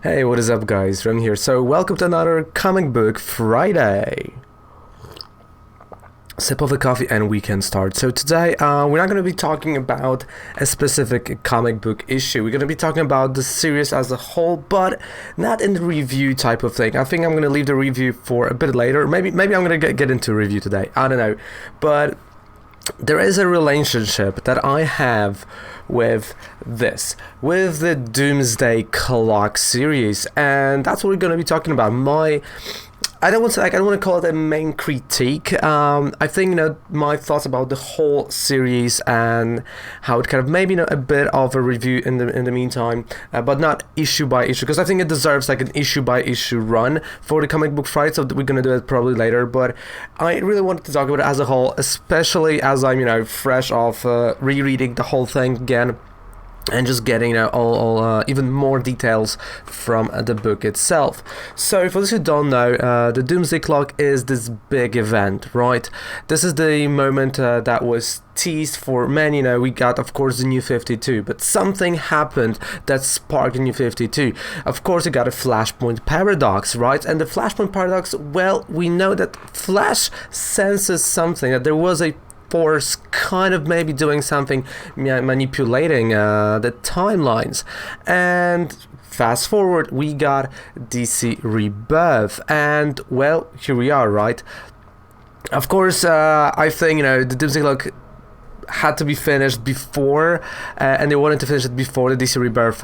Hey, what is up guys, Rem here. So welcome to another Comic Book Friday. Sip of a coffee and we can start. So today we're not going to be talking about a specific comic book issue. We're going to be talking about the series as a whole, but not in the review type of thing. I think I'm going to leave the review for a bit later. Maybe I'm going to get into a review today. I don't know. But there is a relationship that I have with the Doomsday Clock series, and that's what we're going to be talking about. I don't want to call it a main critique. I think my thoughts about the whole series and how it kind of maybe a bit of a review in the meantime, but not issue by issue, because I think it deserves like an issue by issue run for the Comic Book Friday. So we're gonna do it probably later. But I really wanted to talk about it as a whole, especially as I'm fresh off rereading the whole thing again. And just getting all even more details from the book itself. So for those who don't know, the Doomsday Clock is this big event, right? This is the moment that was teased for many. We got, of course, the New 52, but something happened that sparked the New 52. Of course, you got a Flashpoint paradox, right? And the Flashpoint paradox, well, we know that Flash senses something, that there was a force kind of maybe doing something, manipulating the timelines. And fast forward, we got DC Rebirth, and well, here we are, right? Of course, I think the Doomsday Clock had to be finished before, and they wanted to finish it before the DC Rebirth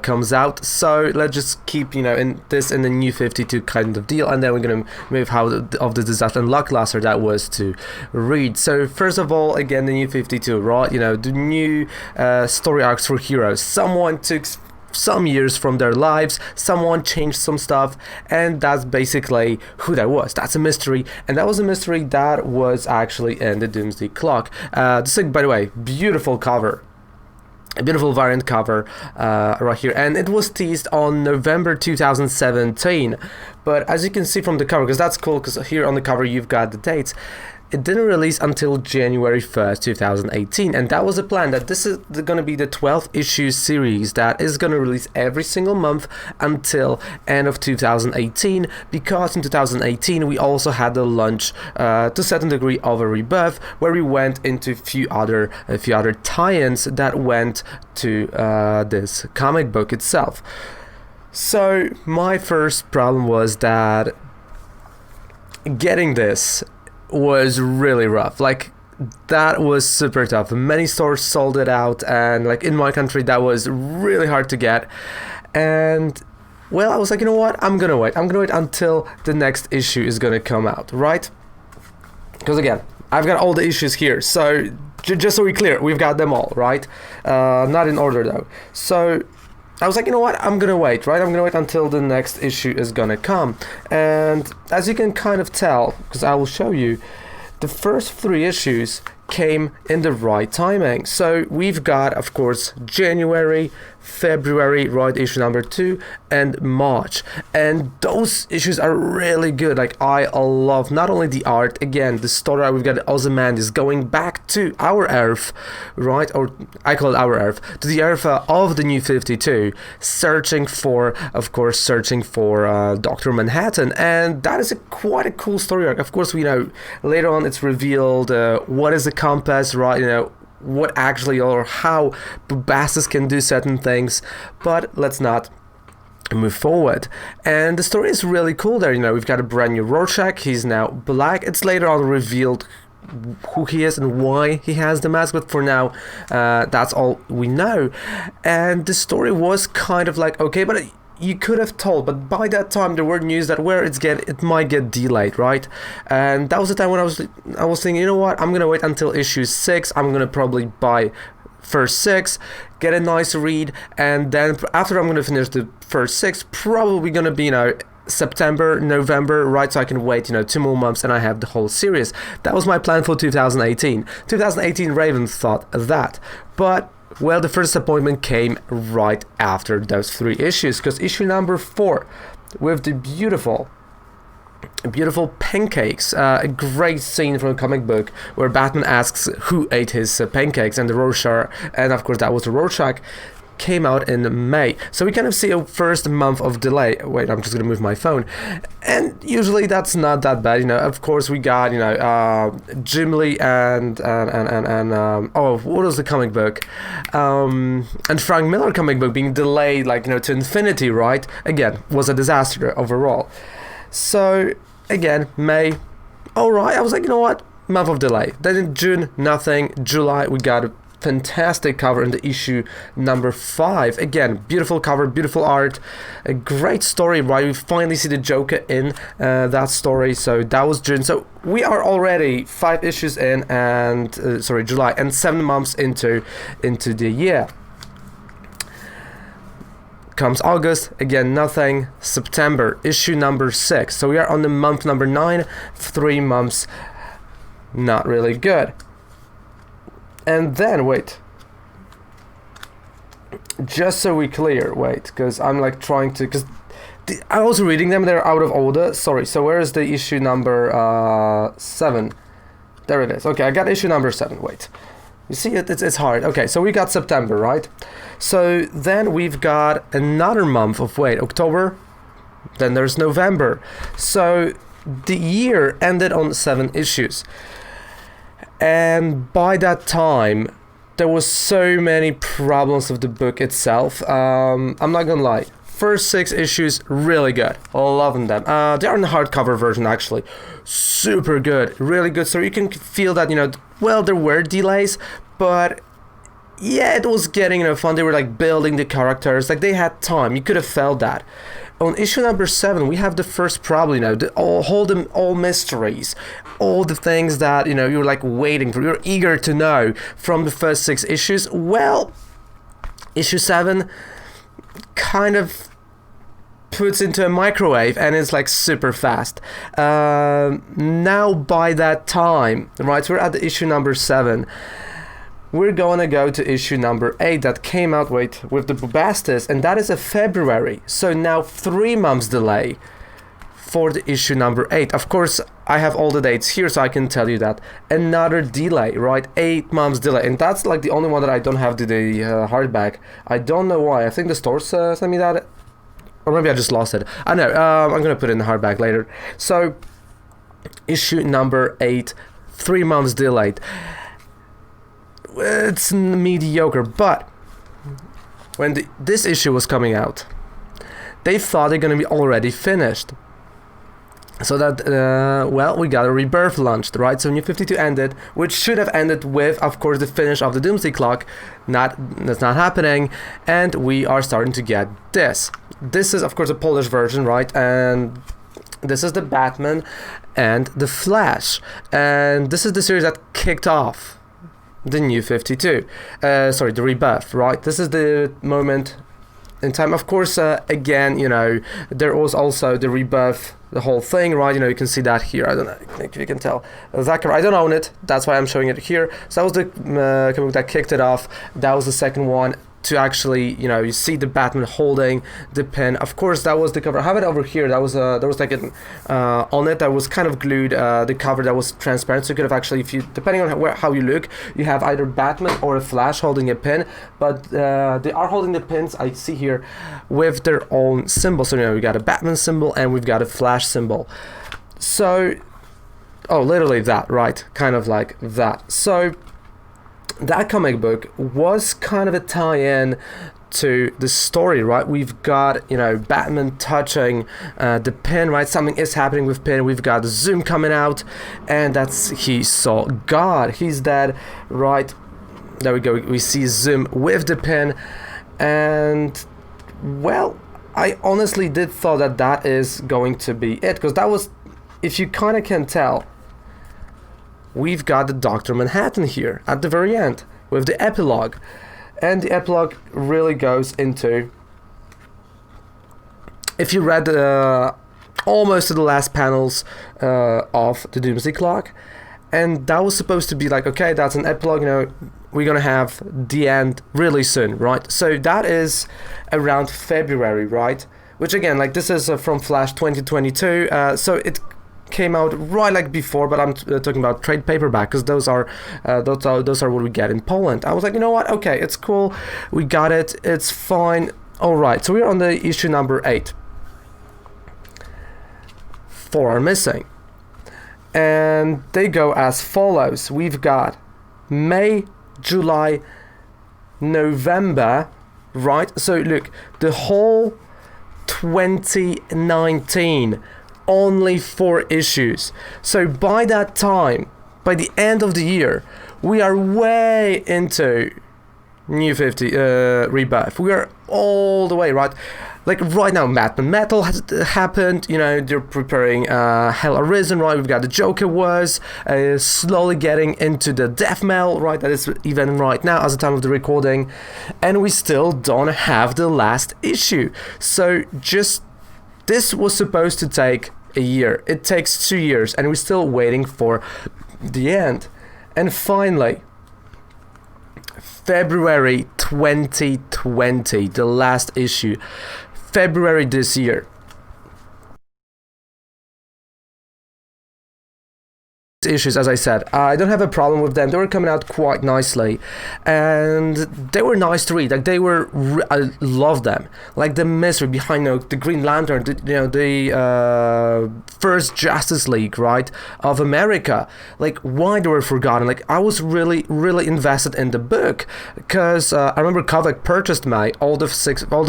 comes out. So let's just keep in the New 52 kind of deal, and then we're gonna move how of the disaster and lackluster that was to read. So first of all, again, the New 52, right? The new story arcs for heroes. Someone took some years from their lives, someone changed some stuff, and that's basically who that was. That's a mystery, and that was a mystery that was actually in the Doomsday Clock. This is, by the way, beautiful cover. A beautiful variant cover right here, and it was teased on November 2017. But as you can see from the cover, because that's cool, because here on the cover you've got the dates, it didn't release until January 1st, 2018, and that was the plan, that this is going to be the 12th issue series that is going to release every single month until end of 2018, because in 2018 we also had the launch to a certain degree of a Rebirth, where we went into a few other tie-ins that went to this comic book itself. So my first problem was that getting this was really rough. Like, that was super tough. Many stores sold it out, and like in my country that was really hard to get. And well, I was like, you know what, I'm gonna wait until the next issue is gonna come out, right? Because again, I've got all the issues here, so just so we're clear, we've got them all, right? Not in order though. So I was like, you know what, I'm gonna wait, right? I'm gonna wait until the next issue is gonna come. And as you can kind of tell, because I will show you, the first 3 issues came in the right timing. So we've got, of course, January, February, right, issue number 2, and March, and those issues are really good. Like, I love not only the art, again, the story. We've got Ozymandias going back to our Earth, right, or I call it our Earth, to the Earth of the New 52, searching for Dr. Manhattan, and that is quite a cool story arc. Of course, we know later on it's revealed what is the compass, right? What actually, or how Bubastis can do certain things, but let's not move forward. And the story is really cool there. We've got a brand new Rorschach. He's now black. It's later on revealed who he is and why he has the mask, but for now that's all we know. And the story was kind of like, okay, but you could have told, but by that time there were news that it might get delayed, right? And that was the time when I was thinking, you know what, I'm gonna wait until issue 6. I'm gonna probably buy first 6, get a nice read, and then after I'm gonna finish the first 6, probably gonna be September, November, right? So I can wait 2 more months and I have the whole series. That was my plan for 2018. 2018 Raven thought that, but well, the first disappointment came right after those 3 issues, because issue number 4, with the beautiful pancakes, a great scene from a comic book where Batman asks who ate his pancakes, and the Rorschach, and of course that was the Rorschach, came out in May. So we kind of see a first month of delay. Wait, I'm just gonna move my phone. And usually that's not that bad, you know. Of course, we got, you know, Jim Lee and oh, what was the comic book? And Frank Miller comic book being delayed, like, you know, to infinity, right? Again, was a disaster overall. So again, May, all right. I was like, you know what? Month of delay. Then in June, nothing. July, we got a fantastic cover in the issue number 5. Again, beautiful cover, beautiful art, a great story, right? We finally see the Joker in that story. So that was June. So we are already 5 issues in, and July, and 7 months into the year. Comes August, again nothing. September, issue number 6. So we are on the month number 9, 3 months, not really good. And then, wait, just so we clear, wait, because I'm like trying to, because I was reading them, they're out of order, sorry. So where is the issue number 7? There it is. Okay, I got issue number 7, wait. You see, it's hard. Okay, so we got September, right? So then we've got another month of, wait, October, then there's November. So the year ended on 7 issues. And by that time, there was so many problems with the book itself. I'm not gonna lie. First 6 issues, really good. Loving them. They are in the hardcover version, actually. Super good. Really good. So you can feel that, you know, well, there were delays, but yeah, it was getting, you know, fun. They were like building the characters. Like they had time. You could have felt that. On issue number 7, we have the first problem, you know, all mysteries, all the things that, you know, you're like waiting for, you're eager to know from the first 6 issues. Well, issue 7 kind of puts into a microwave, and it's like super fast. Now by that time, right, we're at the issue number 7. We're gonna go to issue number 8 that came out, wait, with the Bubastis, and that is a February. So now 3 months delay for the issue number 8. Of course, I have all the dates here, so I can tell you that. Another delay, right? 8 months delay, and that's like the only one that I don't have the hardback. I don't know why. I think the stores sent me that, or maybe I just lost it. I know. I'm gonna put it in the hardback later. So issue number 8, 3 months delayed. It's mediocre, but when this issue was coming out, they thought they're gonna be already finished. So that, well, we got a Rebirth launched, right? So New 52 ended, which should have ended with, of course, the finish of the Doomsday Clock. That's not happening, and we are starting to get this. This is, of course, a Polish version, right? And this is the Batman and the Flash, and this is the series that kicked off the New 52. The Rebirth, right? This is the moment in time. Of course, again, you know, there was also the Rebirth, the whole thing, right? You know, you can see that here. I don't know if you can tell. That I don't own it. That's why I'm showing it here. So that was the comic book that kicked it off. That was the second one to actually, you know, you see the Batman holding the pen. Of course, that was the cover. I have it over here. That was there was like an on it that was kind of glued. The cover that was transparent, so you could have actually, if you, depending on how you look, you have either Batman or a Flash holding a pin. But they are holding the pins, I see here, with their own symbol. So, you know, we got a Batman symbol and we've got a Flash symbol. So, oh, literally that, right? Kind of like that. So that comic book was kind of a tie-in to the story, right? We've got, you know, Batman touching the pin, right? Something is happening with pin. We've got Zoom coming out, and that's, he saw God. He's dead, right? There we go. We see Zoom with the pin, and, well, I honestly did thought that that is going to be it, because that was, if you kind of can tell, we've got the Dr. Manhattan here at the very end with the epilogue. And the epilogue really goes into, if you read almost to the last panels of the Doomsday Clock, and that was supposed to be like, okay, that's an epilogue, you know, we're gonna have the end really soon, right? So that is around February, right? Which again, like, this is from Flash 2022, so it came out right like before, but I'm talking about trade paperback, because those are what we get in Poland. I was like, you know what? Okay, it's cool. We got it. It's fine. All right. So we're on the issue number 8. 4 are missing, and they go as follows. We've got May, July, November, right? So look, the whole 2019, only 4 issues. So by that time, by the end of the year, we are way into New 50 Rebirth. We are all the way, right? Like right now, Madman Metal has happened, you know, they're preparing Hell Arisen, right? We've got the Joker Wars, slowly getting into the death metal, right? That is even right now as the time of the recording. And we still don't have the last issue. So this was supposed to take a year. It takes 2 years, and we're still waiting for the end. And finally, February 2020, the last issue. February this year. Issues, as I said, I don't have a problem with them. They were coming out quite nicely, and they were nice to read. Like they were, I love them. Like the mystery behind the Green Lantern, the first Justice League, right, of America. Like why they were forgotten. Like I was really invested in the book, because I remember Kovac purchased all the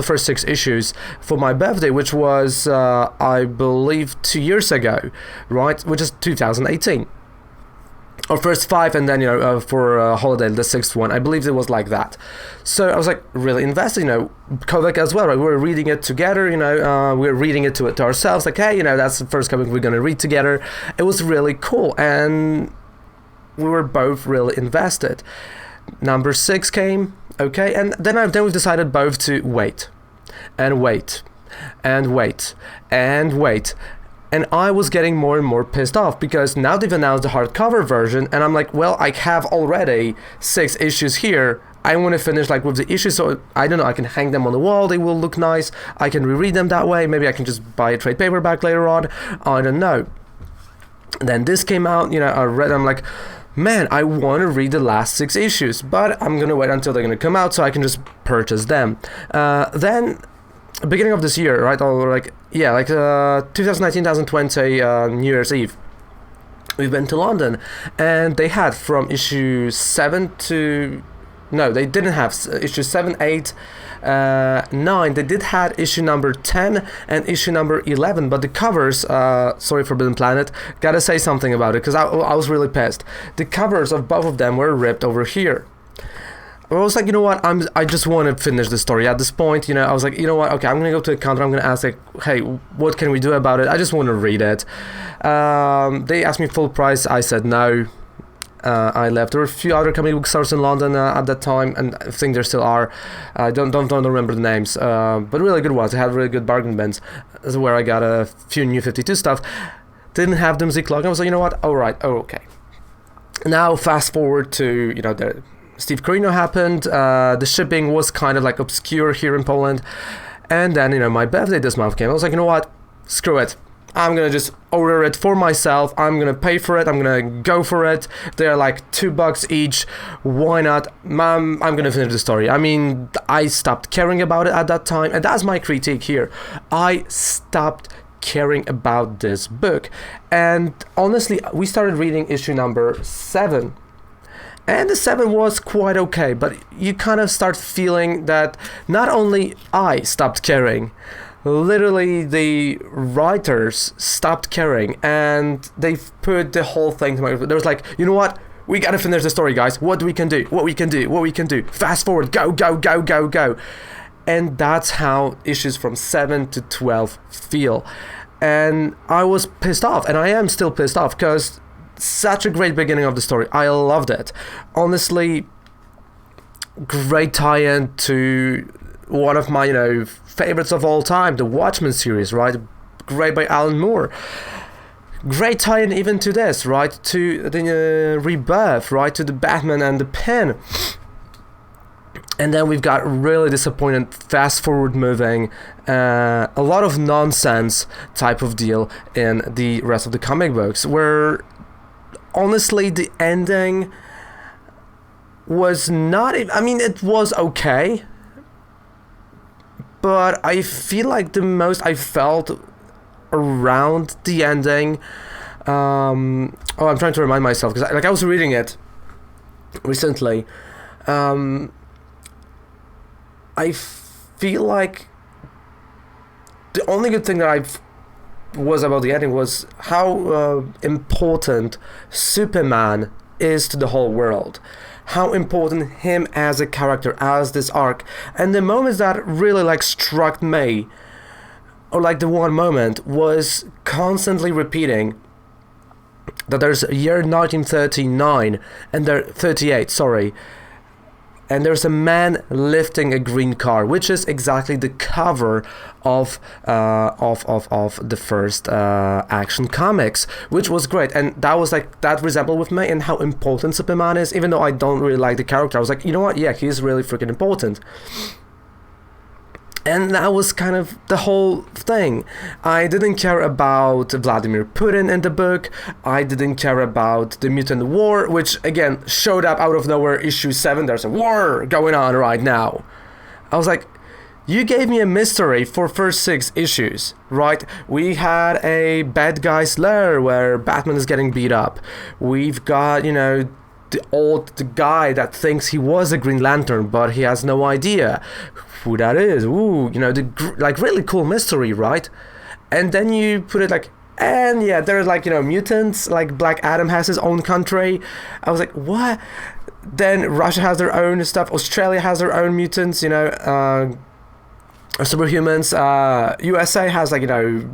first 6 issues for my birthday, which was I believe 2 years ago, right, which is 2018. Or first 5, and then for holiday the 6th one. I believe it was like that. So I was like really invested. Kovac as well. Right? We were reading it together. We were reading it to ourselves. Like, hey, that's the first comic we're gonna read together. It was really cool, and we were both really invested. Number 6 came. Okay, and then we've decided both to wait, and wait, and wait, and wait. And I was getting more and more pissed off, because now they've announced the hardcover version, and I'm like, well, I have already 6 issues here. I want to finish like with the issues, so I don't know, I can hang them on the wall, they will look nice, I can reread them that way, maybe I can just buy a trade paperback later on, I don't know. Then this came out, I read, I'm like, man, I want to read the last 6 issues, but I'm gonna wait until they're gonna come out so I can just purchase them. Then beginning of this year, right, or 2019-2020 New Year's Eve, we went to London, and they had from issue 7 to... No, they didn't have issue 7, 8, 9. They did had issue number 10 and issue number 11, but the covers, sorry Forbidden Planet, gotta say something about it, because I was really pissed. The covers of both of them were ripped over here. I was like, you know what, I just want to finish the story at this point, I was like, you know what, okay, I'm going to go to the counter, I'm going to ask, like, hey, what can we do about it? I just want to read it. They asked me full price, I said no. I left. There were a few other comic book stores in London at that time, and I think there still are. I don't remember the names, but really good ones. They had really good bargain bins. This is where I got a few New 52 stuff. Didn't have Doomsday Clock. I was like, you know what, okay. Now fast forward to, the Steve Corino happened, the shipping was kind of like obscure here in Poland, and then, my birthday this month came. I was like, you know what, screw it. I'm gonna just order it for myself, I'm gonna pay for it, I'm gonna go for it. They're like $2 each, why not? I'm gonna finish the story. I mean, I stopped caring about it at that time, and that's my critique here. I stopped caring about this book, and honestly, we started reading issue number 7. And the 7 was quite okay, but you kind of start feeling that not only I stopped caring, literally the writers stopped caring, and they put the whole thing to my... There was like, you know what? We gotta finish the story, guys. What we can do? Fast forward, go. And that's how issues from 7 to 12 feel. And I was pissed off, and I am still pissed off, because... such a great beginning of the story. I loved it. Honestly, great tie-in to one of my, favorites of all time, the Watchmen series, right? Great by Alan Moore. Great tie-in even to this, right? To the Rebirth, right? To the Batman and the Pen. And then we've got really disappointed, fast-forward moving, a lot of nonsense type of deal in the rest of the comic books, where honestly the ending was not... I mean, it was okay, but I feel like the most I felt around the ending... I'm trying to remind myself, because I was reading it recently. I feel like the only good thing that was about the ending was how important Superman is to the whole world. How important him as a character, as this arc. And the moments that really like struck me, or like the one moment, was constantly repeating that there's a year 1939 and there 38, sorry. And there's a man lifting a green car, which is exactly the cover of the first Action Comics, which was great. And that was like, that resembled with me and how important Superman is. Even though I don't really like the character, I was like, you know what? Yeah, he's really freaking important. And that was kind of the whole thing. I didn't care about Vladimir Putin in the book. I didn't care about the mutant war, which again showed up out of nowhere. Issue 7, there's a war going on right now. I was like, you gave me a mystery for first 6 issues, right? We had a bad guy's lair where Batman is getting beat up. We've got, you know, the guy that thinks he was a Green Lantern, but he has no idea who that is. Ooh, you know, like really cool mystery, right? And then you put it like, and yeah, there's like, you know, mutants, like Black Adam has his own country. I was like, what? Then Russia has their own stuff, Australia has their own mutants, you know, superhumans, USA has like, you know,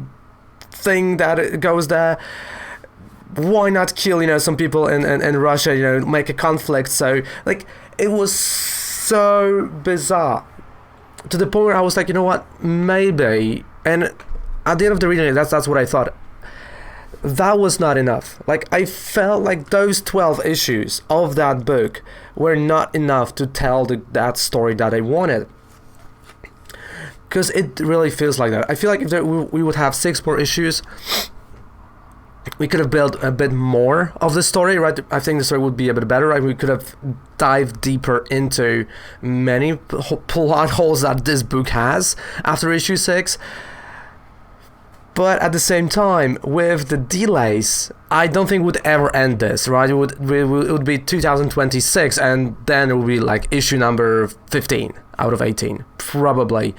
thing that goes there. Why not kill, you know, some people in Russia, you know, make a conflict? So like, it was so bizarre, to the point where I was like, you know what, maybe, and at the end of the reading, that's what I thought, that was not enough. Like, I felt like those 12 issues of that book were not enough to tell that story that I wanted. Because it really feels like that. I feel like if we would have 6 more issues, we could have built a bit more of the story, right? I think the story would be a bit better, right? We could have dived deeper into many plot holes that this book has after issue 6. But at the same time, with the delays, I don't think we'd ever end this, right? It would be 2026, and then it would be like issue number 15 out of 18, probably.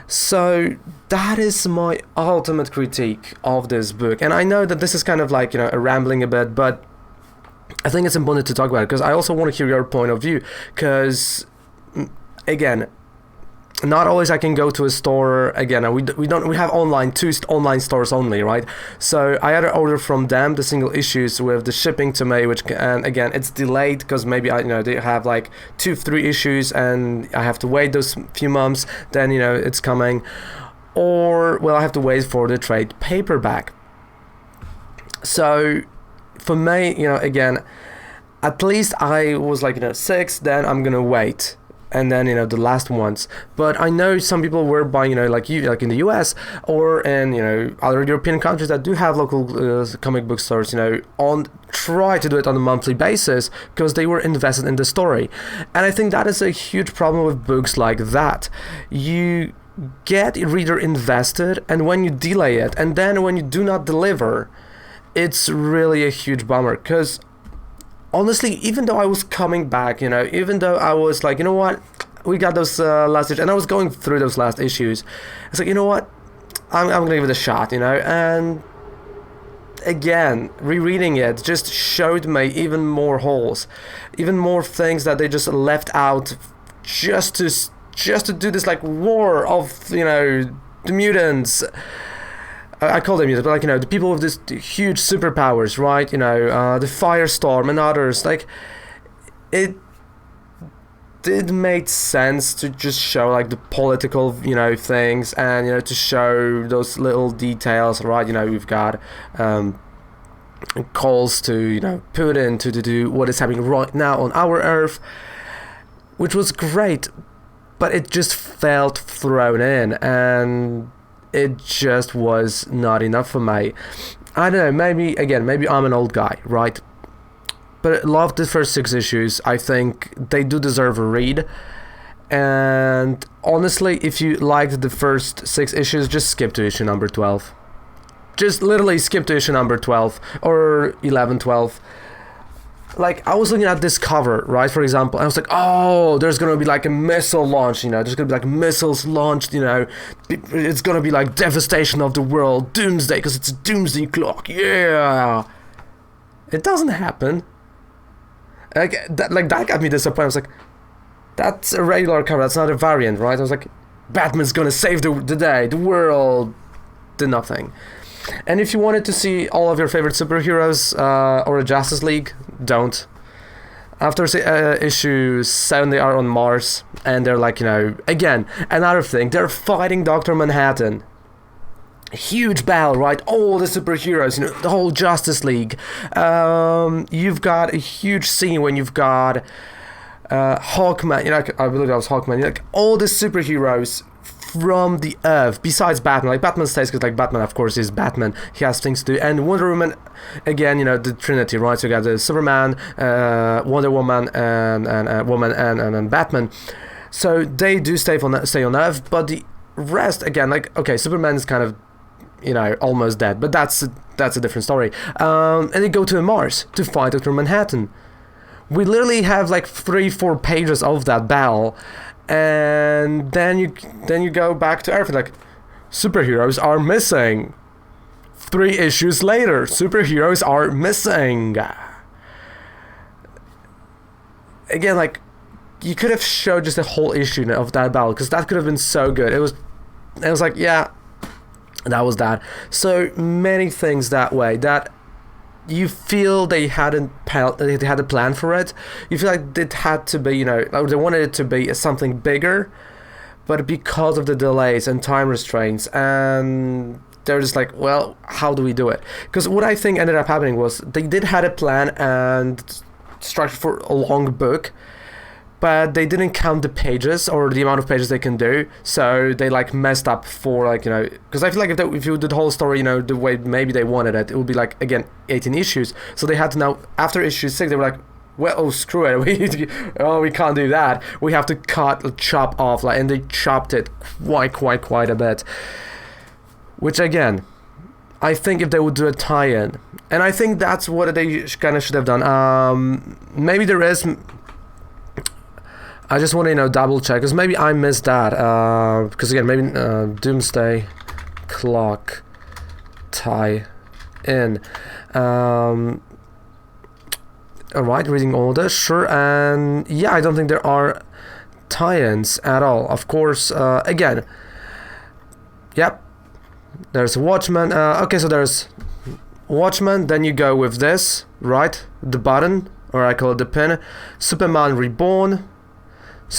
So that is my ultimate critique of this book. And I know that this is kind of like, you know, a rambling a bit, but I think it's important to talk about it because I also want to hear your point of view. Because, again, not always I can go to a store. Again, we have two online stores only, right? So I either order from them the single issues with the shipping to me, which, and again, it's delayed because maybe they have like 2-3 issues and I have to wait those few months, then it's coming, or well, I have to wait for the trade paperback. So for me, again, at least I was like 6, then I'm gonna wait. And then the last ones, but I know some people were buying like in the US or in other European countries that do have local comic book stores, try to do it on a monthly basis because they were invested in the story. And I think that is a huge problem with books like that. You get reader invested, and when you delay it, and then when you do not deliver, it's really a huge bummer. Because honestly, even though I was coming back, even though I was like, what, we got those last issues, and I was going through those last issues, it's like, what, I'm gonna give it a shot, and again, rereading it just showed me even more holes, even more things that they just left out just to do this like war of, the mutants. I call them mutants, but like, the people with this huge superpowers, right? the Firestorm and others, like, it did make sense to just show like the political, things, and, to show those little details, right? We've got calls to, Putin to do what is happening right now on our Earth. which was great, but it just felt thrown in, and it just was not enough for me. I don't know, maybe I'm an old guy, right? But I love the first 6 issues. I think they do deserve a read. And honestly, if you liked the first 6 issues, just skip to issue number 12. Just literally skip to issue number 12 or 11, 12. Like, I was looking at this cover, right, for example, and I was like, oh, there's gonna be like a missile launch, you know, there's gonna be like missiles launched, you know, it's gonna be like devastation of the world, doomsday, because it's a doomsday clock, yeah. It doesn't happen. That got me disappointed. I was like, that's a regular cover, that's not a variant, right? I was like, Batman's gonna save the day, the world, did nothing. And if you wanted to see all of your favorite superheroes or a Justice League, don't. After issue 7, they are on Mars, and they're like, you know, again, another thing, they're fighting Dr. Manhattan. Huge battle, right? All the superheroes, you know, the whole Justice League. You've got a huge scene when you've got Hawkman, you know, I believe that was Hawkman, you know, like all the superheroes from the Earth, besides Batman. Like, Batman stays because, like, Batman, of course, is Batman. He has things to do. And Wonder Woman, again, you know, the Trinity, right? So you got the Superman, Wonder Woman, and Batman. So they do stay on Earth, but the rest, again, like, okay, Superman is kind of, you know, almost dead, but that's a different story. And they go to Mars to fight Dr. Manhattan. We literally have like 3-4 pages of that battle, and then you go back to Earth, like, superheroes are missing. 3 issues later, superheroes are missing. Again, like, you could have showed just a whole issue of that battle, because that could have been so good. It was like, yeah, that was that. So many things that way that you feel they had a plan for it. You feel like it had to be, you know, they wanted it to be something bigger, but because of the delays and time restraints, and they're just like, well, how do we do it? Because what I think ended up happening was they did had a plan and structure for a long book, but they didn't count the pages or the amount of pages they can do, so they like messed up for, like, you know, because I feel like if you did the whole story, you know, the way maybe they wanted it, it would be like, again, 18 issues. So they had to now, after issue 6, they were like, well, oh, screw it, we can't do that. We have to chop off, like, and they chopped it quite a bit. Which, again, I think if they would do a tie-in, and I think that's what they kind of should have done. Maybe there is. I just want to, you know, double check, because maybe I missed that, because again, maybe Doomsday Clock tie-in. Alright, reading order, sure, and yeah, I don't think there are tie-ins at all. Of course, again, yep, there's Watchmen, okay, so there's Watchmen, then you go with this, right, the button, or I call it the pin, Superman Reborn,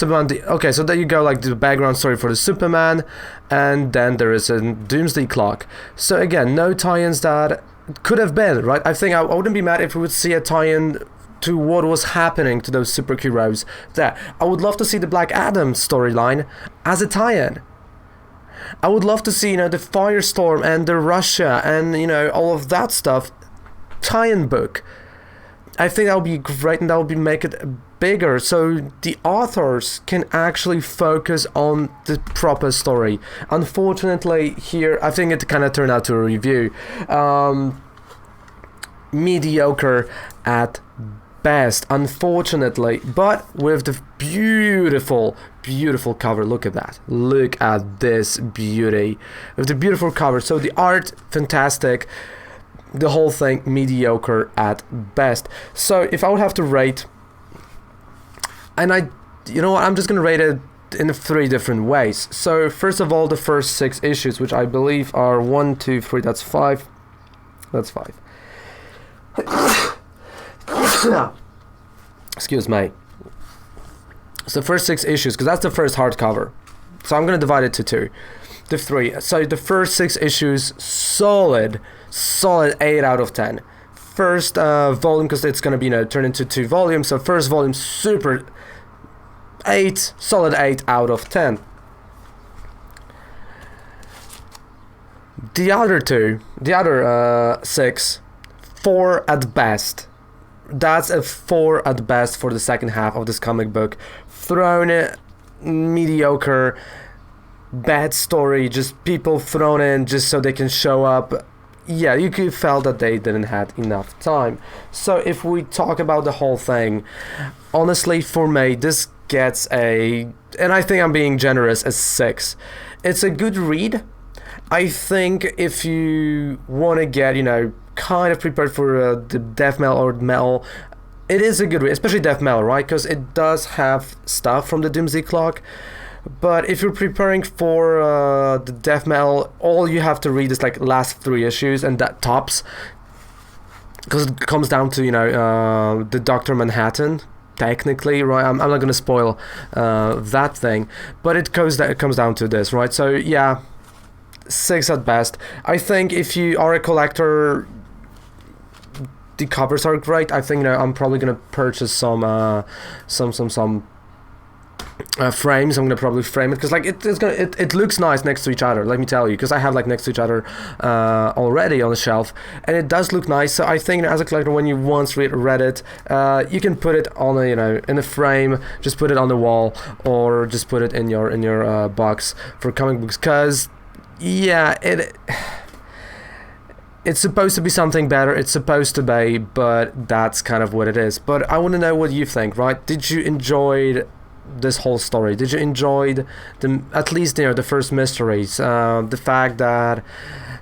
okay, so there you go, like the background story for the Superman, and then there is a Doomsday Clock. So again, no tie-ins that could have been, right? I think I wouldn't be mad if we would see a tie-in to what was happening to those superheroes there. I would love to see the Black Adam storyline as a tie-in. I would love to see, you know, the Firestorm and the Russia and, you know, all of that stuff tie-in book. I think that would be great, and that would make it bigger, so the authors can actually focus on the proper story. Unfortunately, here, I think it kind of turned out to a review. Mediocre at best, unfortunately, but with the beautiful cover. Look at that. Look at this beauty. With the beautiful cover. So the art, fantastic. The whole thing, mediocre at best. So if I would have to rate, and you know what, I'm just gonna rate it in 3 different ways. So first of all, the first 6 issues, which I believe are 1, 2, 3, that's 5. That's 5. Excuse me. So the first 6 issues, because that's the first hardcover. So I'm gonna divide it to 2. The 3. So the first 6 issues, solid 8 out of 10. First volume, because it's gonna be, you know, turned into 2 volumes. So first volume, super 8, solid 8 out of 10. The other 6, 4 at best. That's a 4 at best for the second half of this comic book. Thrown it, mediocre, bad story, just people thrown in just so they can show up. Yeah, you could feel that they didn't have enough time. So if we talk about the whole thing, honestly, for me, this gets a, and I think I'm being generous, a 6. It's a good read. I think if you want to get, kind of prepared for the death metal or metal, it is a good read, especially death metal, right? Because it does have stuff from the Doomsday Clock. But if you're preparing for the death metal, all you have to read is like last 3 issues, and that tops. Because it comes down to, the Dr. Manhattan, technically, right? I'm not going to spoil that thing. But it comes down to this, right? So, yeah, 6 at best. I think if you are a collector, the covers are great. I think I'm probably gonna purchase some frames. I'm gonna probably frame it because like it looks nice next to each other. Let me tell you, because I have like next to each other already on the shelf, and it does look nice. So I think as a collector, when you once read it, you can put it on a in a frame, just put it on the wall, or just put it in your box for comic books. Because yeah, it's supposed to be something better, it's supposed to be, but that's kind of what it is. But I want to know what you think, right? Did you enjoy this whole story? Did you enjoy at least the first mysteries? The fact that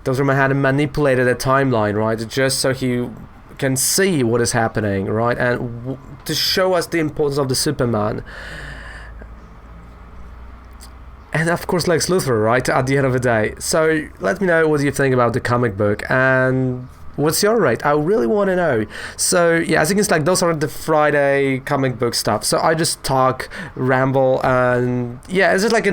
Dr. Manhattan manipulated a timeline, right? Just so he can see what is happening, right? And to show us the importance of the Superman. And of course Lex Luthor, right, at the end of the day. So let me know what you think about the comic book, and what's your rate? I really want to know. So yeah, I think it's like those are the Friday comic book stuff. So I just talk, ramble, and yeah, it's just like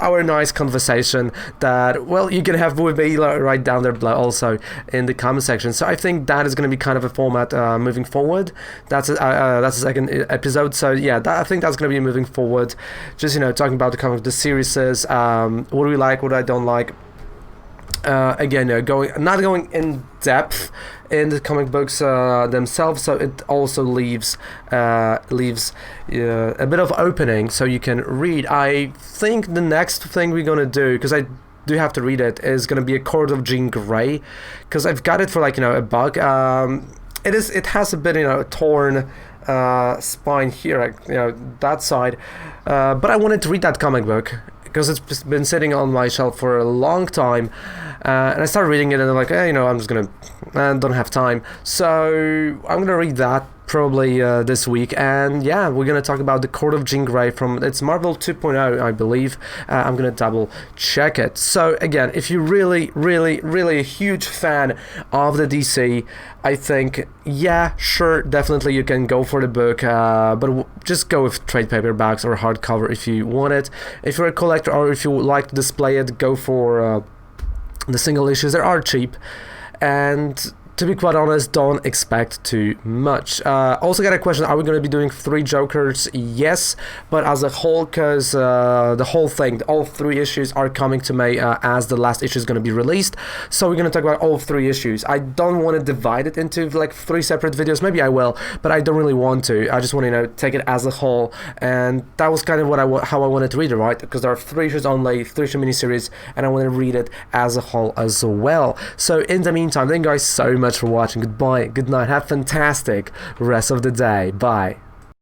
our nice conversation that, well, you can have with me right down there below also in the comment section. So I think that is going to be kind of a format moving forward. That's the second episode. So yeah, I think that's going to be moving forward. Just talking about the series, what do we like, what I don't like. Again, not going in depth in the comic books themselves, so it also leaves a bit of opening so you can read. I think the next thing we're gonna do, because I do have to read it, is gonna be A Court of Jean Grey, because I've got it for like $1. It has a bit torn spine here, like, that side, but I wanted to read that comic book because it's just been sitting on my shelf for a long time, and I started reading it, and I'm like, I'm just gonna, don't have time, so I'm gonna read that probably this week. And yeah, we're gonna talk about The Court of Jean Grey from, it's Marvel 2.0, I believe. I'm gonna double check it. So again, if you're really a huge fan of the DC, I think, yeah, sure, definitely you can go for the book, but just go with trade paperbacks or hardcover if you want it. If you're a collector or if you like to display it, go for the single issues. They are cheap, and to be quite honest, don't expect too much. Also got a question, are we going to be doing 3 Jokers? Yes, but as a whole, because the whole thing, all 3 issues are coming to me as the last issue is going to be released. So we're going to talk about all 3 issues. I don't want to divide it into like 3 separate videos. Maybe I will, but I don't really want to. I just want to take it as a whole, and that was kind of how I wanted to read it, right? Because there are 3 issues only, 3 issue miniseries, and I want to read it as a whole as well. So in the meantime, thank you guys so much for watching. Goodbye, good night, have a fantastic rest of the day. Bye.